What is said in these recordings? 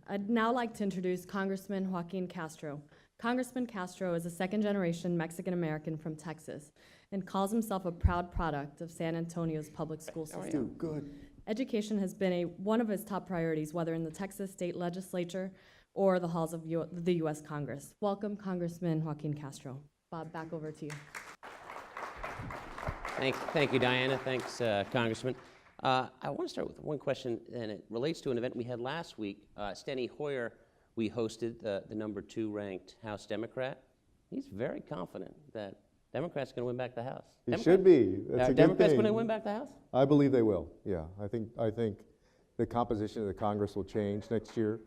I'd now like to introduce Congressman Joaquin Castro. Congressman Castro is a second-generation Mexican-American from Texas and calls himself a proud product of San Antonio's public school system. Good. Education has been one of his top priorities, whether in the Texas state legislature or the halls of the U.S. Congress. Welcome, Congressman Joaquin Castro. Bob, back over to you. Thank you, Diana. Thanks, Congressman. I want to start with one question, and it relates to an event we had last week. Steny Hoyer, we hosted the number 2 ranked House Democrat. He's very confident that Democrats going to win back the House. He should be. That's a good Democrats thing. going to win back the House? I believe they will. Yeah, I think the composition of the Congress will change next year,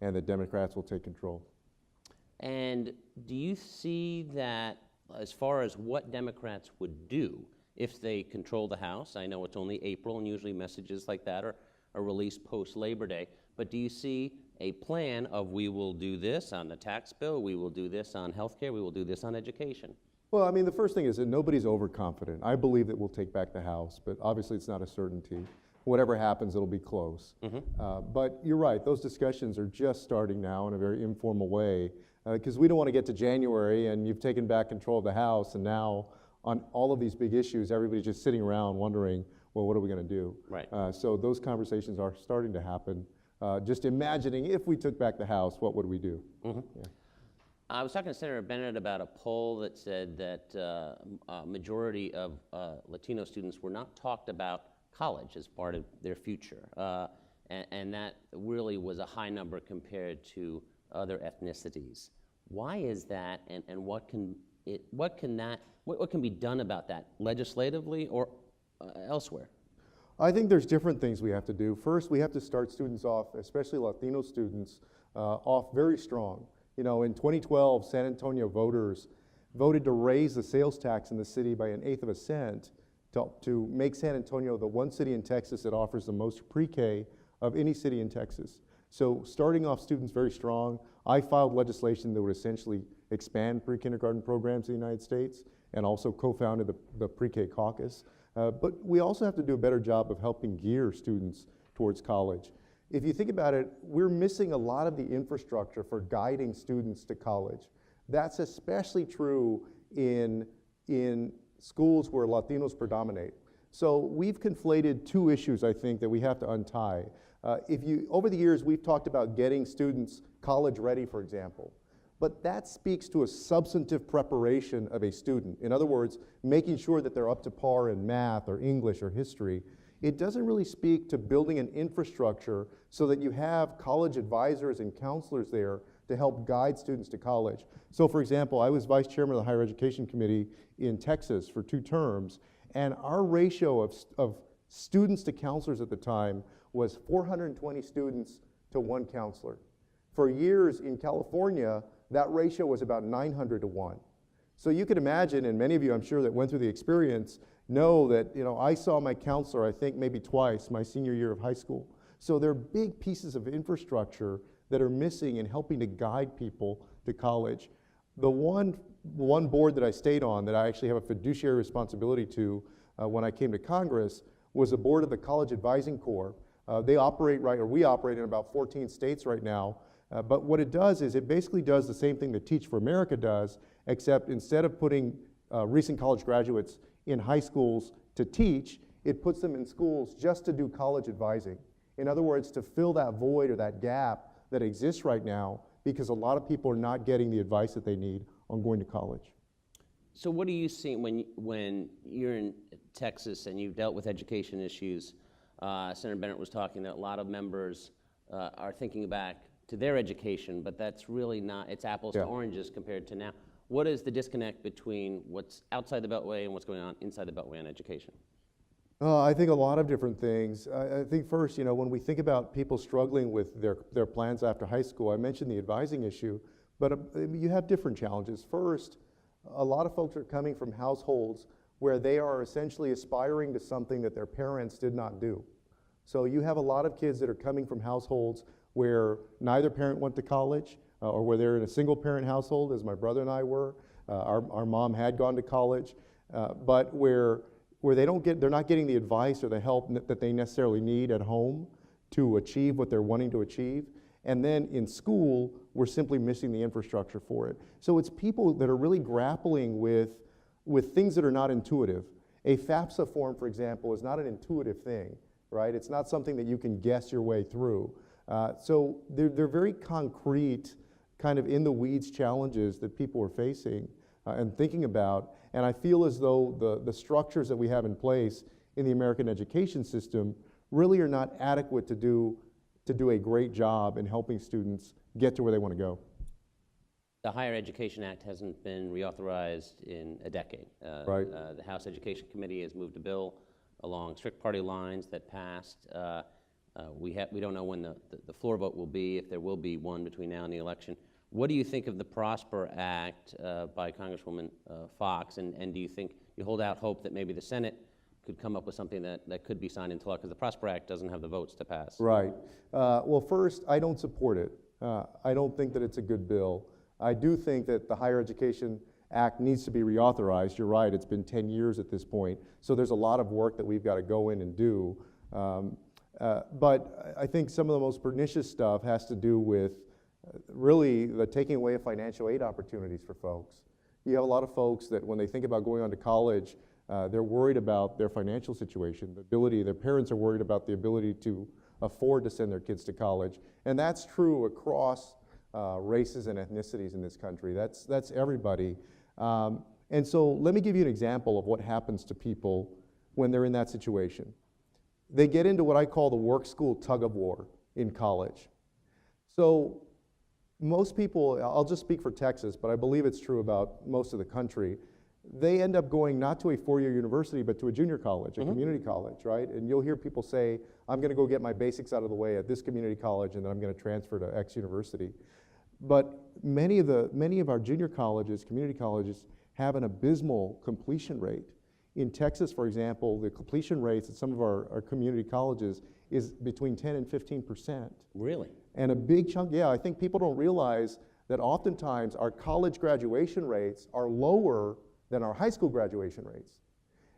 and the Democrats will take control. And do you see that as far as what Democrats would do if they control the House? I know it's only April, and usually messages like that are released post-Labor Day, but do you see a plan of we will do this on the tax bill, we will do this on health care, we will do this on education? Well, I mean, the first thing is that nobody's overconfident. I believe that we'll take back the House, but obviously it's not a certainty. Whatever happens, it'll be close. But you're right, those discussions are just starting now in a very informal way, because we don't want to get to January and you've taken back control of the House, and now on all of these big issues, everybody's just sitting around wondering, well, what are we going to do? Right. So those conversations are starting to happen. Just imagining if we took back the House, what would we do? Yeah. I was talking to Senator Bennett about a poll that said that a majority of Latino students were not talked about college as part of their future, and that really was a high number compared to other ethnicities. Why is that, and what can be done about that legislatively or elsewhere? I think there's different things we have to do. First, we have to start students off, especially Latino students, off very strong. You know, in 2012, San Antonio voters voted to raise the sales tax in the city by 1/8 of a cent to make San Antonio the one city in Texas that offers the most pre-K of any city in Texas. So starting off students very strong, I filed legislation that would essentially expand pre-kindergarten programs in the United States, and also co-founded the pre-K caucus. But we also have to do a better job of helping gear students towards college. If you think about it, we're missing a lot of the infrastructure for guiding students to college. That's especially true in schools where Latinos predominate. So we've conflated 2 issues, I think, that we have to untie. Over the years, we've talked about getting students college ready, for example. But that speaks to a substantive preparation of a student. In other words, making sure that they're up to par in math or English or history. It doesn't really speak to building an infrastructure so that you have college advisors and counselors there to help guide students to college. So for example, I was vice chairman of the Higher Education Committee in Texas for 2 terms, and our ratio of students to counselors at the time was 420 students to 1 counselor. For years in California, that ratio was about 900 to 1. So you could imagine, and many of you I'm sure that went through the experience know that, you know, I saw my counselor I think maybe twice my senior year of high school. So there are big pieces of infrastructure that are missing in helping to guide people to college. The one board that I stayed on that I actually have a fiduciary responsibility to when I came to Congress was the board of the College Advising Corps. We operate in about 14 states right now. But what it does is it basically does the same thing that Teach for America does, except instead of putting recent college graduates in high schools to teach, it puts them in schools just to do college advising. In other words, to fill that void or that gap that exists right now, because a lot of people are not getting the advice that they need on going to college. So what do you see when you're in Texas and you've dealt with education issues? Senator Bennett was talking that a lot of members are thinking back to their education, but that's really not, it's apples to oranges compared to now. What is the disconnect between what's outside the Beltway and what's going on inside the Beltway on education? I think a lot of different things. I think first, you know, when we think about people struggling with their plans after high school, I mentioned the advising issue, but you have different challenges. First, a lot of folks are coming from households where they are essentially aspiring to something that their parents did not do. So you have a lot of kids that are coming from households where neither parent went to college, or where they're in a single parent household, as my brother and I were. Our mom had gone to college, but where they're not getting the advice or the help that they necessarily need at home to achieve what they're wanting to achieve. And then in school, we're simply missing the infrastructure for it. So it's people that are really grappling with things that are not intuitive. A FAFSA form, for example, is not an intuitive thing, right? It's not something that you can guess your way through. So they're very concrete, kind of in the weeds challenges that people are facing and thinking about. And I feel as though the structures that we have in place in the American education system really are not adequate to do a great job in helping students get to where they want to go. The Higher Education Act hasn't been reauthorized in a decade. Right. The House Education Committee has moved a bill along strict party lines that passed. We don't know when the floor vote will be, if there will be one between now and the election. What do you think of the Prosper Act by Congresswoman Fox, and do you think you hold out hope that maybe the Senate could come up with something that could be signed into law, because the Prosper Act doesn't have the votes to pass? Right. Well, first, I don't support it. I don't think that it's a good bill. I do think that the Higher Education Act needs to be reauthorized. You're right, it's been 10 years at this point, so there's a lot of work that we've got to go in and do. But I think some of the most pernicious stuff has to do with really the taking away of financial aid opportunities for folks. You have a lot of folks that when they think about going on to college, they're worried about their financial situation, their parents are worried about the ability to afford to send their kids to college. And that's true across races and ethnicities in this country. That's everybody. And so let me give you an example of what happens to people when they're in that situation. They get into what I call the work school tug of war in college. So most people, I'll just speak for Texas, but I believe it's true about most of the country, they end up going not to a four-year university, but to a junior college, a community college, right? And you'll hear people say, I'm gonna go get my basics out of the way at this community college, and then I'm gonna transfer to X university. But many of our junior colleges, community colleges, have an abysmal completion rate. In Texas, for example, the completion rates at some of our community colleges is between 10 and 15%. Really? And a big chunk, yeah, I think people don't realize that oftentimes our college graduation rates are lower than our high school graduation rates.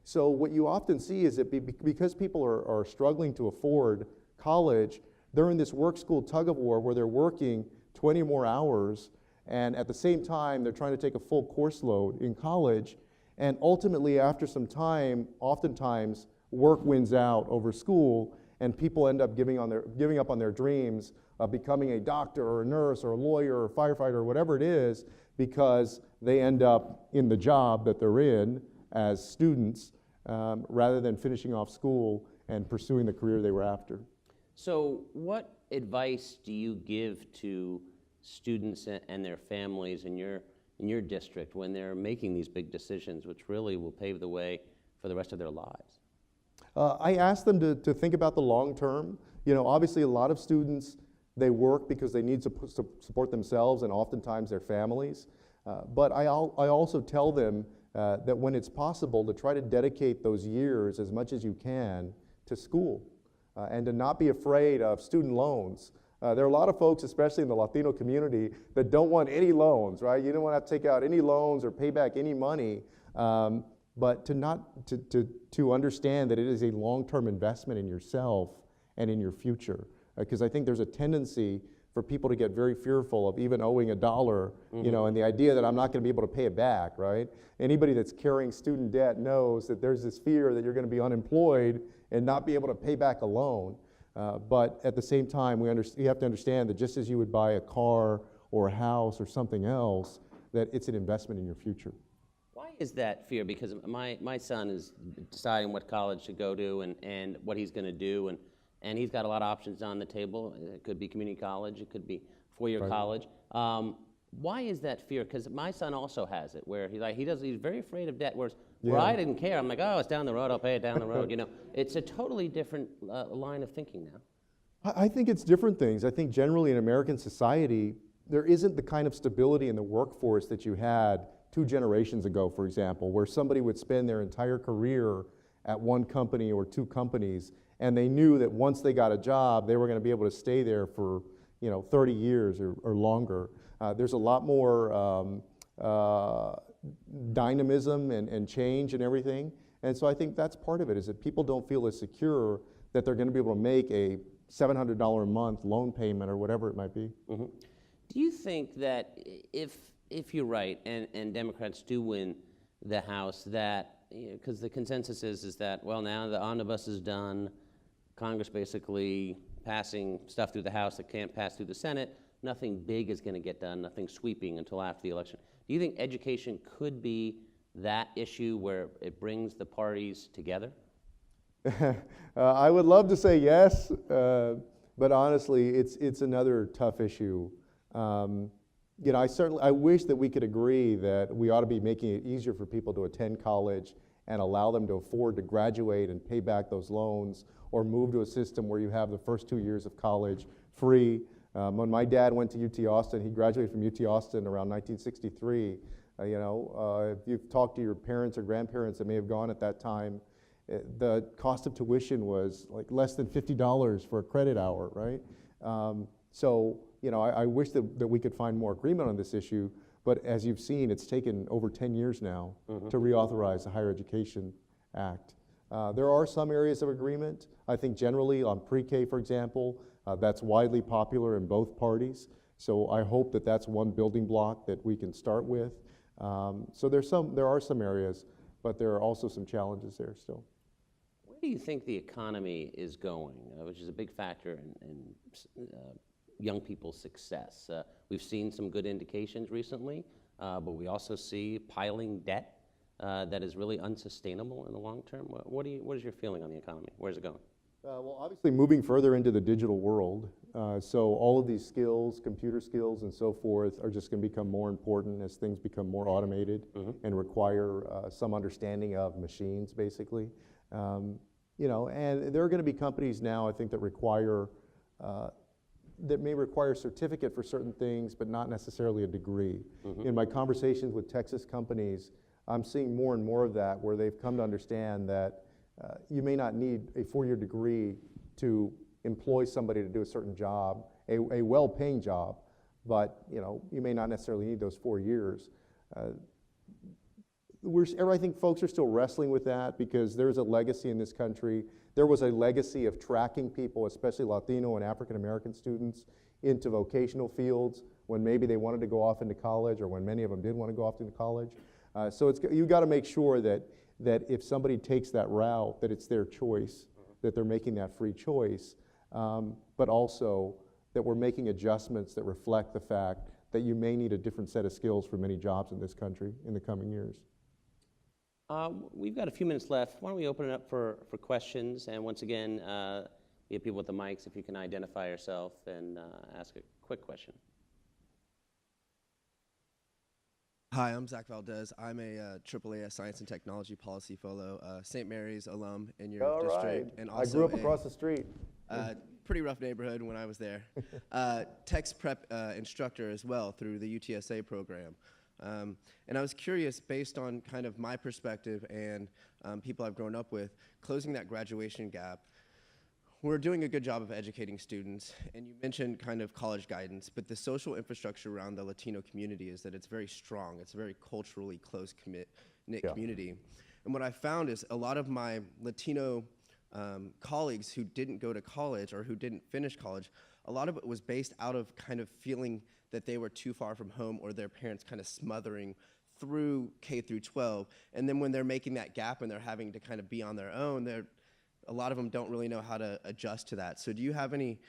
So what you often see is that because people are struggling to afford college, they're in this work school tug of war where they're working 20 more hours, and at the same time they're trying to take a full course load in college, and ultimately after some time, oftentimes work wins out over school, and people end up giving up on their dreams of becoming a doctor or a nurse or a lawyer or a firefighter or whatever it is, because they end up in the job that they're in as students rather than finishing off school and pursuing the career they were after. So what advice do you give to students and their families in your district when they're making these big decisions, which really will pave the way for the rest of their lives? I ask them to think about the long term. You know, obviously a lot of students, they work because they need to support themselves and oftentimes their families. But I also tell them that when it's possible to try to dedicate those years as much as you can to school and to not be afraid of student loans. There are a lot of folks, especially in the Latino community, that don't want any loans, right? You don't want to have to take out any loans or pay back any money. But to understand that it is a long-term investment in yourself and in your future. Because I think there's a tendency for people to get very fearful of even owing $1, you know, and the idea that I'm not going to be able to pay it back, right? Anybody that's carrying student debt knows that there's this fear that you're going to be unemployed and not be able to pay back a loan. But at the same time, we have to understand that just as you would buy a car or a house or something else, that it's an investment in your future. Why is that fear? Because my son is deciding what college to go to and what he's going to do, and he's got a lot of options on the table. It could be community college, it could be four-year college. Why is that fear? Because my son also has it, where he's very afraid of debt. Where I didn't care. I'm like, oh, it's down the road. I'll pay it down the road. You know, it's a totally different line of thinking now. I think it's different things. I think generally in American society, there isn't the kind of stability in the workforce that you had 2 generations ago, for example, where somebody would spend their entire career at one company or 2 companies, and they knew that once they got a job, they were going to be able to stay there for 30 years or longer. There's a lot more dynamism and change and everything, and so I think that's part of it, is that people don't feel as secure that they're going to be able to make a $700 a month loan payment or whatever it might be. Do you think that if you're right and Democrats do win the House, that, because the consensus is that, well, now the omnibus is done, Congress basically passing stuff through the House that can't pass through the Senate, nothing big is going to get done, nothing sweeping until after the election. Do you think education could be that issue where it brings the parties together? I would love to say yes, but honestly, it's another tough issue. I wish that we could agree that we ought to be making it easier for people to attend college and allow them to afford to graduate and pay back those loans, or move to a system where you have the first 2 years of college free. When my dad went to UT Austin, he graduated from UT Austin around 1963. If you've talked to your parents or grandparents that may have gone at that time, the cost of tuition was like less than $50 for a credit hour, right? I wish that we could find more agreement on this issue, but as you've seen, it's taken over 10 years now to reauthorize the Higher Education Act. There are some areas of agreement. I think generally on pre-K, for example, that's widely popular in both parties. So I hope that that's one building block that we can start with. So there are some areas, but there are also some challenges there still. Where do you think the economy is going, which is a big factor in young people's success? We've seen some good indications recently, but we also see piling debt that is really unsustainable in the long term. What is your feeling on the economy? Where's it going? Well, obviously moving further into the digital world, so all of these skills, computer skills and so forth, are just going to become more important as things become more automated and require some understanding of machines, basically. And there are going to be companies now, I think, that may require a certificate for certain things, but not necessarily a degree. In my conversations with Texas companies, I'm seeing more and more of that, where they've come to understand that you may not need a 4-year degree to employ somebody to do a certain job, a well-paying job, but you may not necessarily need those 4 years. I think folks are still wrestling with that because there's a legacy in this country. There was a legacy of tracking people, especially Latino and African American students, into vocational fields when maybe they wanted to go off into college, or when many of them did want to go off into college. So you've got to make sure that if somebody takes that route, that it's their choice, that they're making that free choice, but also that we're making adjustments that reflect the fact that you may need a different set of skills for many jobs in this country in the coming years. We've got a few minutes left. Why don't we open it up for questions? And once again, we have people with the mics. If you can identify yourself and ask a quick question. Hi, I'm Zach Valdez. I'm a AAA Science and Technology Policy Fellow, St. Mary's alum in your district. Right. And also I grew up across the street. Pretty rough neighborhood when I was there. Text prep instructor as well through the UTSA program. And I was curious, based on kind of my perspective and people I've grown up with, closing that graduation gap. We're doing a good job of educating students, and you mentioned kind of college guidance, but the social infrastructure around the Latino community is that it's very strong. It's a very culturally close-knit community. And what I found is a lot of my Latino colleagues who didn't go to college or who didn't finish college, a lot of it was based out of kind of feeling that they were too far from home, or their parents kind of smothering through K through 12. And then when they're making that gap and they're having to kind of be on their own, a lot of them don't really know how to adjust to that. So do you have any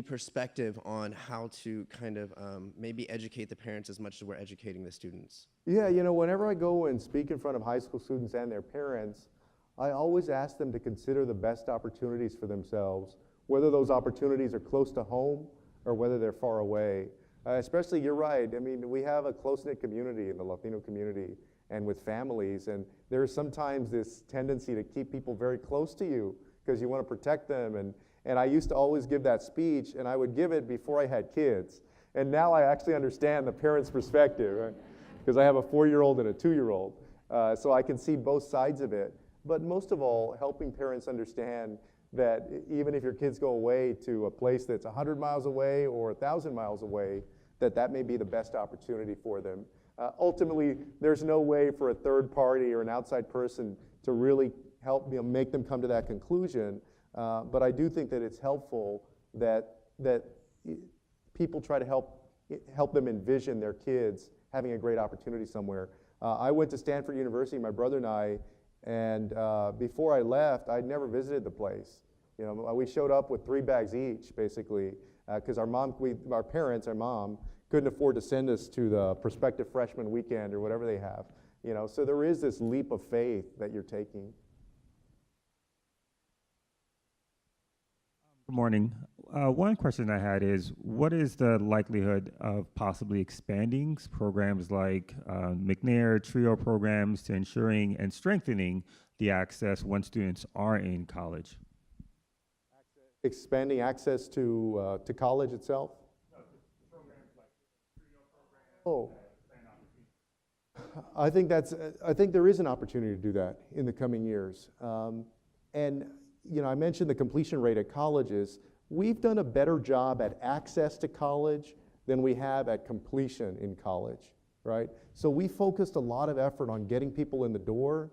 perspective on how to kind of maybe educate the parents as much as we're educating the students? Yeah, whenever I go and speak in front of high school students and their parents, I always ask them to consider the best opportunities for themselves, whether those opportunities are close to home or whether they're far away. Especially, you're right, I mean, we have a close-knit community in the Latino community and with families, and there's sometimes this tendency to keep people very close to you because you want to protect them. And I used to always give that speech, and I would give it before I had kids. And now I actually understand the parents' perspective, right? Because I have a 4-year-old and a 2-year-old. So I can see both sides of it. But most of all, helping parents understand that even if your kids go away to a place that's 100 miles away or 1,000 miles away, that may be the best opportunity for them. Ultimately, there's no way for a third party or an outside person to really help make them come to that conclusion. But I do think that it's helpful that people try to help them envision their kids having a great opportunity somewhere. I went to Stanford University, my brother and I, and before I left, I'd never visited the place. You know, we showed up with 3 bags each, basically, because our mom couldn't afford to send us to the prospective freshman weekend or whatever they have. You know, so there is this leap of faith that you're taking. Good morning. One question I had is, what is the likelihood of possibly expanding programs like McNair TRIO programs to ensuring and strengthening the access when students are in college? Expanding access to college itself? No, programs like TRIO programs. Oh. I think there is an opportunity to do that in the coming years. And you know, I mentioned the completion rate at colleges. We've done a better job at access to college than we have at completion in college, right? So we focused a lot of effort on getting people in the door,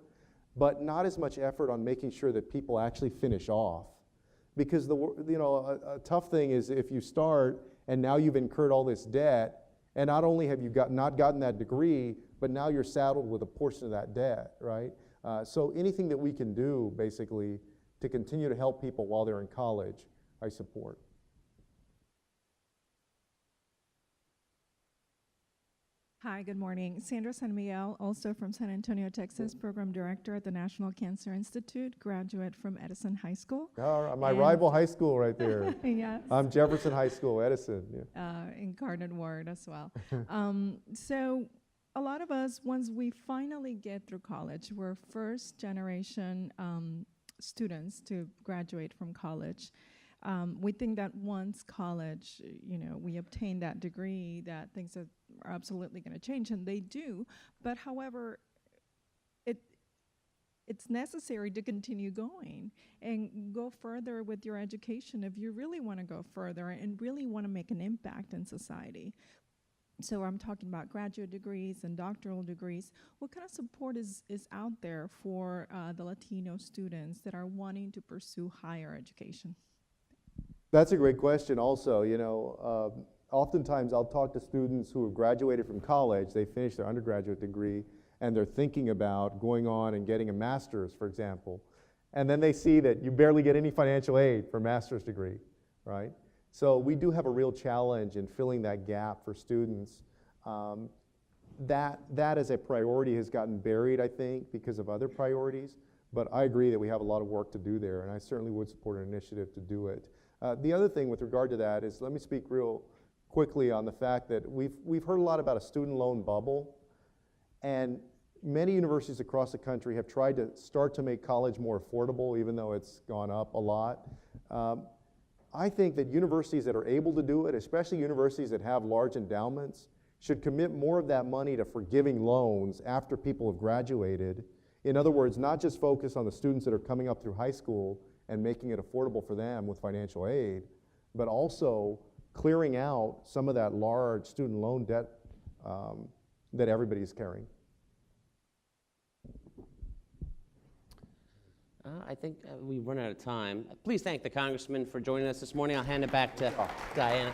but not as much effort on making sure that people actually finish off. Because a tough thing is if you start and now you've incurred all this debt, and not only have you not gotten that degree, but now you're saddled with a portion of that debt, right? So anything that we can do, basically, to continue to help people while they're in college, I support. Hi, good morning. Sandra San Miguel, also from San Antonio, Texas, Program Director at the National Cancer Institute, graduate from Edison High School. My rival high school right there. Yes. I'm Jefferson High School, Edison. Yeah. Incarnate Word as well. So a lot of us, once we finally get through college, we're first generation students to graduate from college. We think that once college, we obtain that degree, that things are absolutely going to change, and they do. But however, it's necessary to continue going and go further with your education if you really want to go further and really want to make an impact in society. So I'm talking about graduate degrees and doctoral degrees. What kind of support is out there for the Latino students that are wanting to pursue higher education? That's a great question also. Oftentimes I'll talk to students who have graduated from college, they finished their undergraduate degree, and they're thinking about going on and getting a master's, for example. And then they see that you barely get any financial aid for a master's degree, right? So we do have a real challenge in filling that gap for students. That as a priority has gotten buried, I think, because of other priorities. But I agree that we have a lot of work to do there, and I certainly would support an initiative to do it. The other thing with regard to that is, let me speak real quickly on the fact that we've heard a lot about a student loan bubble, and many universities across the country have tried to start to make college more affordable, even though it's gone up a lot. I think that universities that are able to do it, especially universities that have large endowments, should commit more of that money to forgiving loans after people have graduated. In other words, not just focus on the students that are coming up through high school and making it affordable for them with financial aid, but also clearing out some of that large student loan debt that everybody's carrying. I think we've run out of time. Please thank the Congressman for joining us this morning. I'll hand it back to Diana.